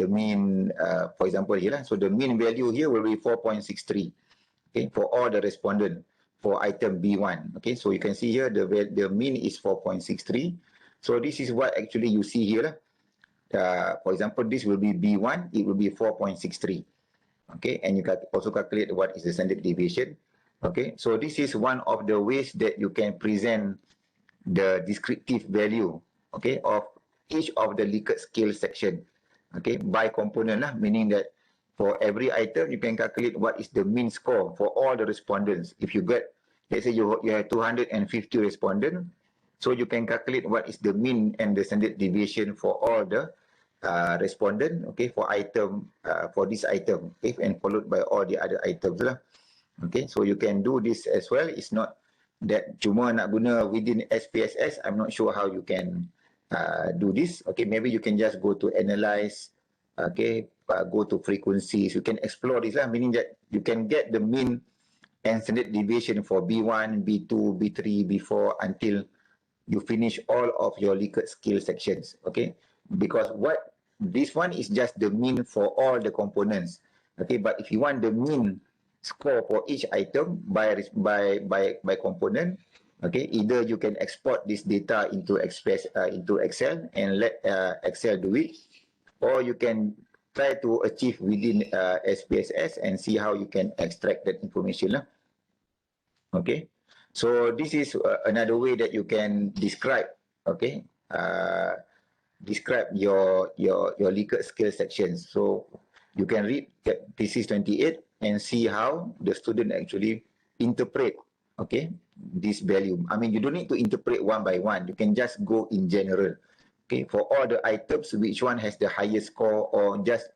mean, for example here lah. So the mean value here will be 4.63, okay, for all the respondent for item B1, okay, so you can see here the mean is 4.63. So this is what actually you see here lah. For example, this will be B1, it will be 4.63. Okay, and you can also calculate what is the standard deviation. Okay, so this is one of the ways that you can present the descriptive value, okay, of each of the Likert scale section, okay, by component lah, meaning that for every item you can calculate what is the mean score for all the respondents. If you get, let's say you have 250 respondents, so you can calculate what is the mean and the standard deviation for all the respondent, okay, for item, for this item, okay, and followed by all the other items lah. Okay, so you can do this as well. It's not that cuma nak guna within SPSS. I'm not sure how you can do this. Okay, maybe you can just go to analyze, okay, go to frequencies. You can explore this lah, meaning that you can get the mean and standard deviation for B1, B2, B3, B4 until you finish all of your Likert scale sections, okay? Because what this one is just the mean for all the components, okay? But if you want the mean score for each item by component, okay, either you can export this data into Excel and let Excel do it, or you can try to achieve within SPSS and see how you can extract that information lah. Okay, so this is another way that you can describe, okay, describe your Likert scale sections. So you can read thesis 28 and see how the student actually interpret, okay, this value. I mean, you don't need to interpret one by one. You can just go in general, okay, for all the items, which one has the highest score, or just,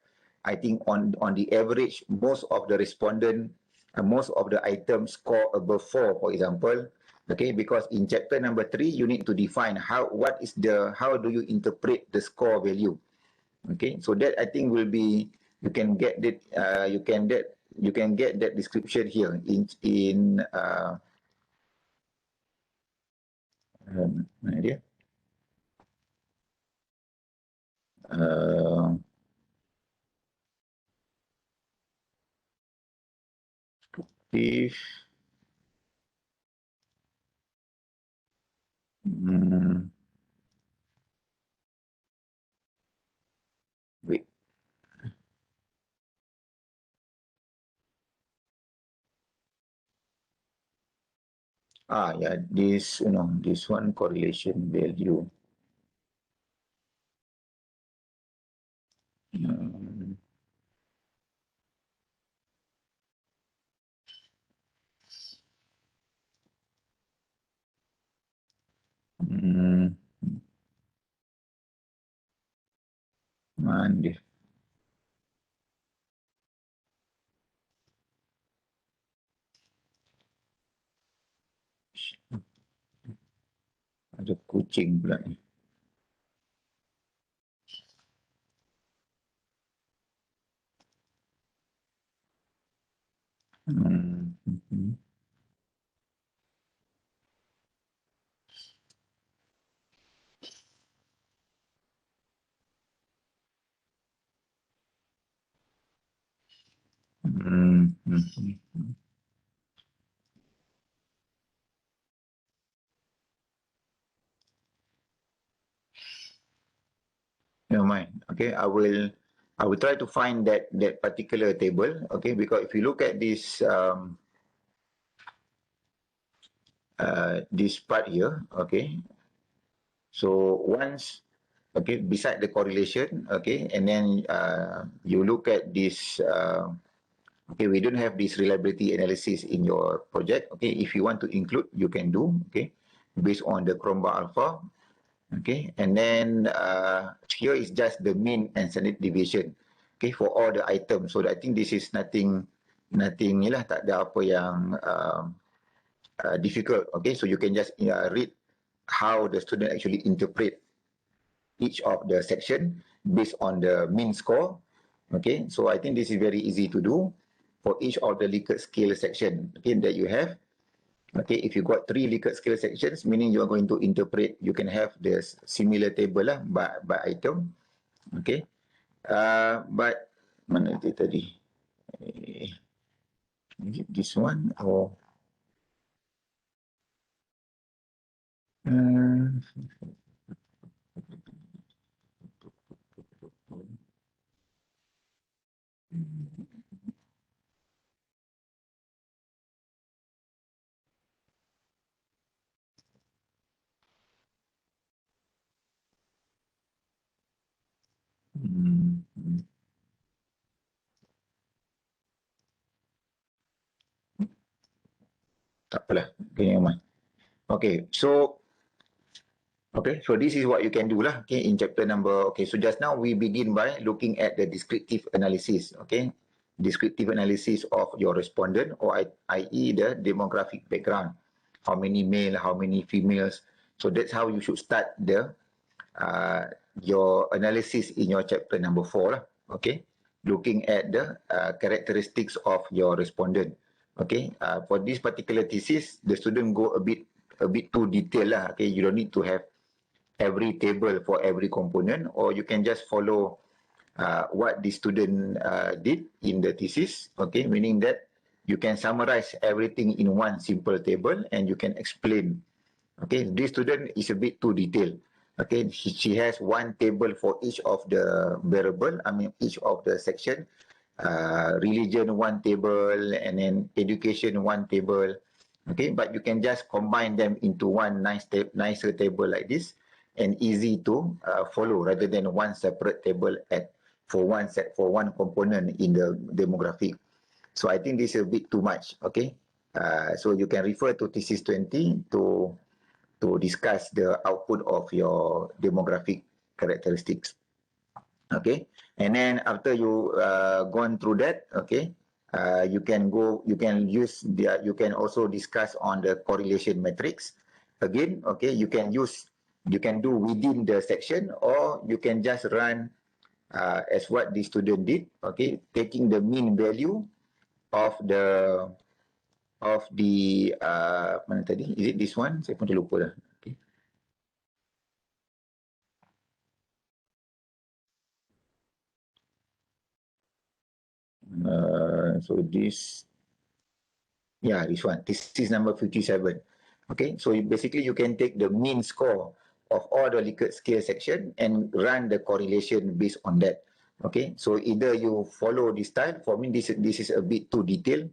I think on the average, most of the respondent, most of the items score above 4, for example, okay, because in chapter number 3, you need to define how do you interpret the score value, okay, so that I think will be, you can get that, you can get that description here in mana dia, if wait, yeah, this, this one correlation value. Mana dia? Ada kucing pula ni. Mhm. Mhm. Never mind. Okay, I will try to find that particular table. Okay, because if you look at this part here, okay, so once, okay, beside the correlation, okay, and then you look at this, okay, we don't have this reliability analysis in your project. Okay, if you want to include, you can do, okay, based on the Chromebook Alpha. Okay, and then here is just the mean and standard deviation, okay, for all the items. So I think this is nothing ni lah, tak ada apa yang difficult. Okay, so you can just read how the student actually interpret each of the section based on the mean score. Okay, so I think this is very easy to do for each of the Likert scale section, okay, that you have. Okay, if you got 3 Likert scale sections, meaning you are going to interpret, you can have the similar table lah by item. Okay, but mana itu tadi? Is it this one or? Uh, tak apalah. Okay, Yaman. Okay, so okay, so this is what you can do lah. Okay, in chapter number. Okay, so just now we begin by looking at the descriptive analysis. Okay, descriptive analysis of your respondent, or i.e. the demographic background. How many male, how many females. So that's how you should start the your analysis in your chapter number 4 lah. Okay, looking at the characteristics of your respondent. Okay, for this particular thesis, the student go a bit too detailed lah. Okay, you don't need to have every table for every component, or you can just follow what the student did in the thesis. Okay, meaning that you can summarize everything in one simple table and you can explain. Okay, this student is a bit too detailed. Okay, she has one table for each of the variable, I mean each of the section. Religion one table, and then education one table. Okay, but you can just combine them into one nicer table like this, and easy to follow, rather than one separate table for one component in the demographic. So I think this is a bit too much. Okay, so you can refer to thesis 20 to discuss the output of your demographic characteristics. Okay, and then after you gone through that, okay, you can you can also discuss on the correlation matrix. Again, okay, you can do within the section, or you can just run as what the student did. Okay, taking the mean value of the mana tadi, is it this one, saya pun terlupa dah. Okay. So this one. This is number 57. Okay, so basically you can take the mean score of all the Likert scale section and run the correlation based on that. Okay, so either you follow this style. For me, this is a bit too detailed.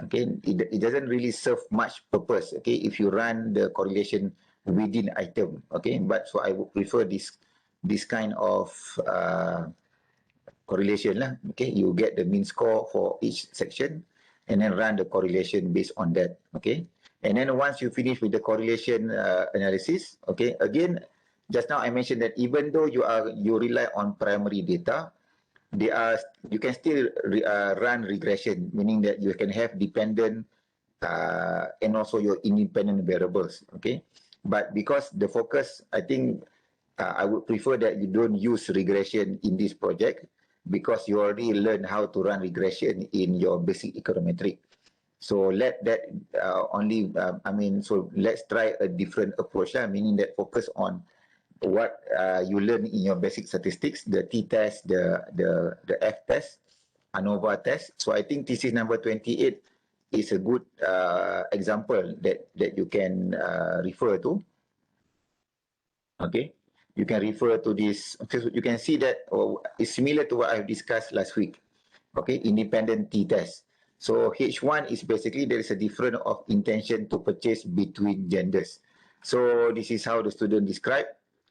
Okay, it doesn't really serve much purpose. Okay, if you run the correlation within item. Okay, but so I would prefer this kind of correlation lah. Okay, you get the mean score for each section and then run the correlation based on that. Okay, and then once you finish with the correlation analysis, okay, again, just now I mentioned that even though you rely on primary data, you can still run regression, meaning that you can have dependent and also your independent variables. Okay, but because the focus, I think I would prefer that you don't use regression in this project, because you already learn how to run regression in your basic econometric. So let that so let's try a different approach, meaning that focus on what you learn in your basic statistics, the t-test, the f-test, ANOVA test. So I think thesis number 28 is a good example that you can refer to. Okay, you can refer to this. You can see that it's similar to what I've discussed last week. Okay, independent t-test. So H1 is basically there is a difference of intention to purchase between genders. So this is how the student describe.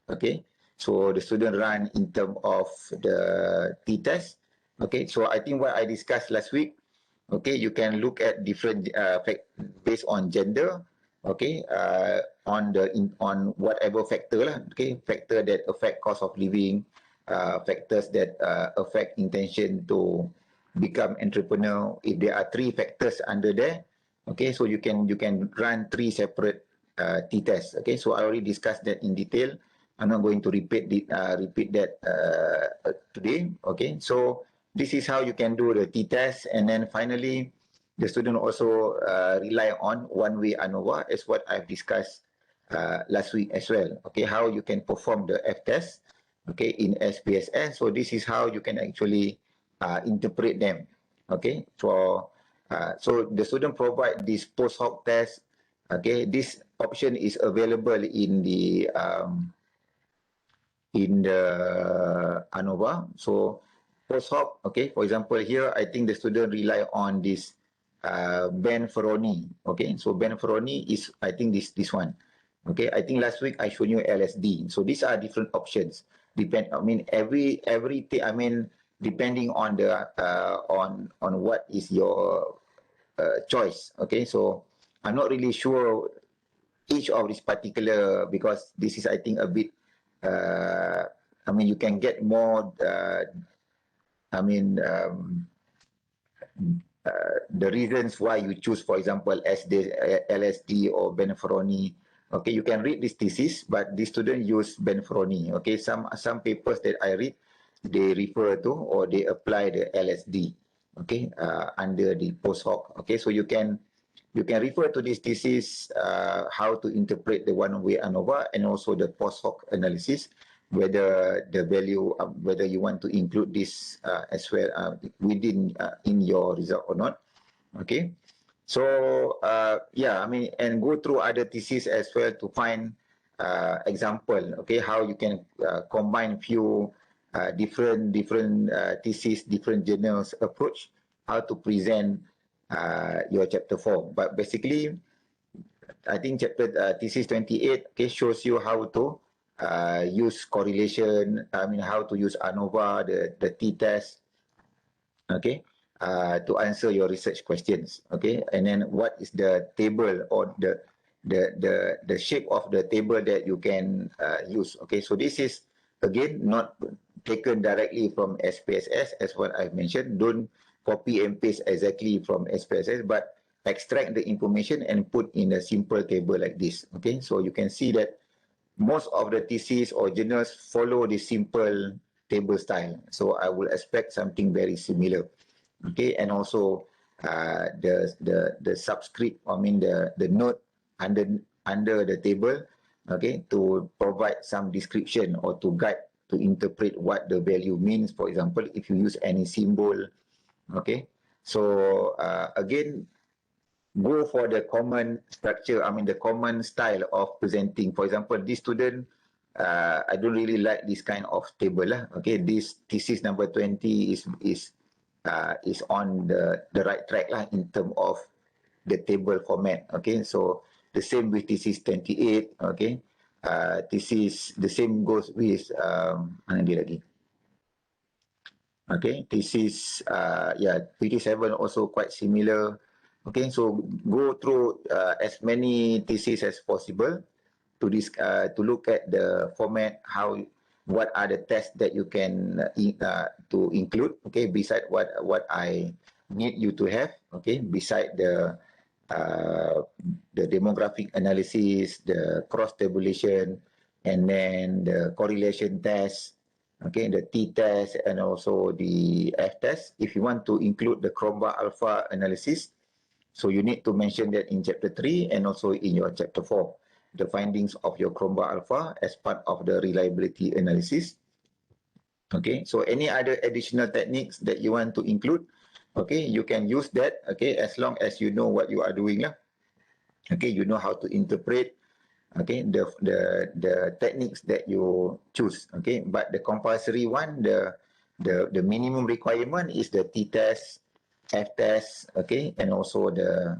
Okay, so the student run in terms of the t-test. Okay, so I think what I discussed last week. Okay, you can look at different based on gender. Okay, on whatever factor lah. Okay, factor that affect cost of living, factors that affect intention to become entrepreneur. If there are 3 factors under there, okay, so you can run 3 separate t-tests. Okay, so I already discussed that in detail. I'm not going to repeat that today. Okay, so this is how you can do the t-test, and then finally the student also rely on one-way ANOVA, as what I've discussed last week as well. Okay, how you can perform the f-test, okay, in SPSS. So this is how you can actually interpret them. Okay, so the student provide this post hoc test. Okay, this option is available in the ANOVA. So post hoc, okay, for example here, I think the student rely on this Ben-Ferroni. Okay, so Ben-Ferroni is, I think this one. Okay, I think last week I showed you LSD. So these are different options. Depending on the on what is your choice. Okay, so I'm not really sure each of this particular, because this is, I think, a bit you can get more the reasons why you choose, for example, LSD or Ben-Ferroni. Okay, you can read this thesis, but the student use Ben-Ferroni. Okay, some papers that I read, they refer to or they apply the LSD. Okay, under the post hoc. Okay, so you can refer to this thesis, how to interpret the one-way ANOVA and also the post hoc analysis, whether the value, whether you want to include this as well within in your result or not. Okay, so and go through other theses as well to find example. Okay, how you can combine few different theses, different journals approach, how to present your chapter 4. But basically, I think chapter thesis 28 shows you how to use correlation. How to use ANOVA, the t-test. Okay, to answer your research questions. Okay, and then what is the table or the shape of the table that you can use. Okay, so this is again not taken directly from SPSS, as what I've mentioned. Don't copy and paste exactly from SPSS, but extract the information and put in a simple table like this. Okay, so you can see that most of the theses or journals follow the simple table style. So I will expect something very similar. Okay, and also the subscript, the note under the table, okay, to provide some description or to guide to interpret what the value means. For example, if you use any symbol. Okay, so again, go for the common structure, the common style of presenting. For example, this student, I don't really like this kind of table. Okay, this thesis number 20 is on the right track in terms of the table format. Okay, so the same with thesis 28. Okay, thesis, the same goes with mana dia lagi. Okay, thesis 27 also quite similar. Okay, so go through as many theses as possible to this to look at the format, what are the tests that you can to include. Okay, beside what I need you to have. Okay, beside the demographic analysis, the cross tabulation, and then the correlation test. Okay, the t-test and also the f-test. If you want to include the Cronbach alpha analysis, So you need to mention that in chapter 3 and also in your chapter 4, the findings of your Chromebook Alpha as part of the reliability analysis. Okay, so any other additional techniques that you want to include, okay, you can use that, okay, as long as you know what you are doing lah. Okay, you know how to interpret, okay, the techniques that you choose, okay, but the compulsory one, the minimum requirement is the t-test, f-test, okay, and also the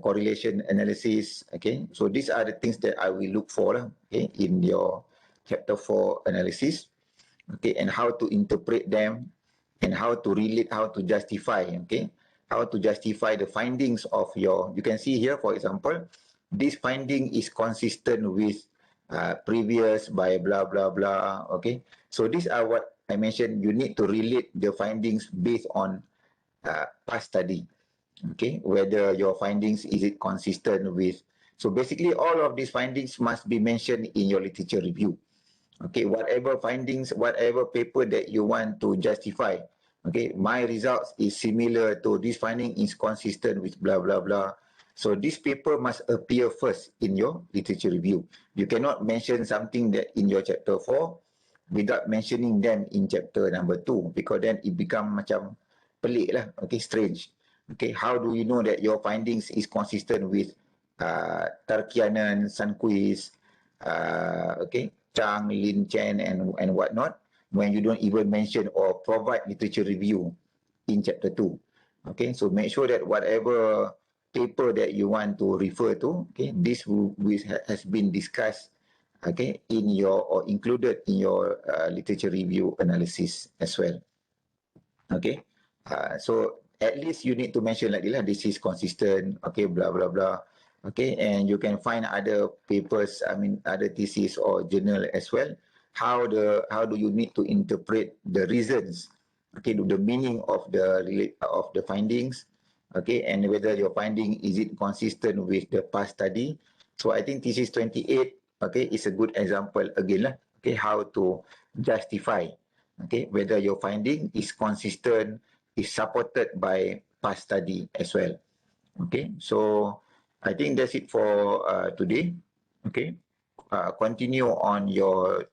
correlation analysis, okay. So these are the things that I will look for, okay, in your chapter 4 analysis, okay, and how to interpret them and how to relate, how to justify, okay, how to justify the findings of your, you can see here, for example, this finding is consistent with previous by blah, blah, blah, okay. So these are what I mentioned, you need to relate the findings based on past study, okay, whether your findings, is it consistent with, so basically all of these findings must be mentioned in your literature review. Okay, whatever findings, whatever paper that you want to justify, okay, my results is similar to this finding is consistent with blah, blah, blah. So this paper must appear first in your literature review. You cannot mention something that in your chapter 4 without mentioning them in chapter number 2, because then it become macam pelik lah, okay, strange. Okay, how do you know that your findings is consistent with Tarkianan, Sunquist, okay, Chang, Lin Chen, and whatnot, when you don't even mention or provide literature review in chapter 2. Okay, so make sure that whatever paper that you want to refer to, okay, this has been discussed, okay, in your or included in your literature review analysis as well. Okay, so at least you need to mention like this is consistent, okay, blah, blah, blah. Okay, and you can find other papers, I mean, other thesis or journal as well. How do you need to interpret the reasons, okay, the meaning of the findings, okay, and whether your finding is it consistent with the past study. So I think thesis 28, okay, is a good example again lah, okay, how to justify, okay, whether your finding is consistent, is supported by past study as well. Okay, so I think that's it for today. Okay, continue on your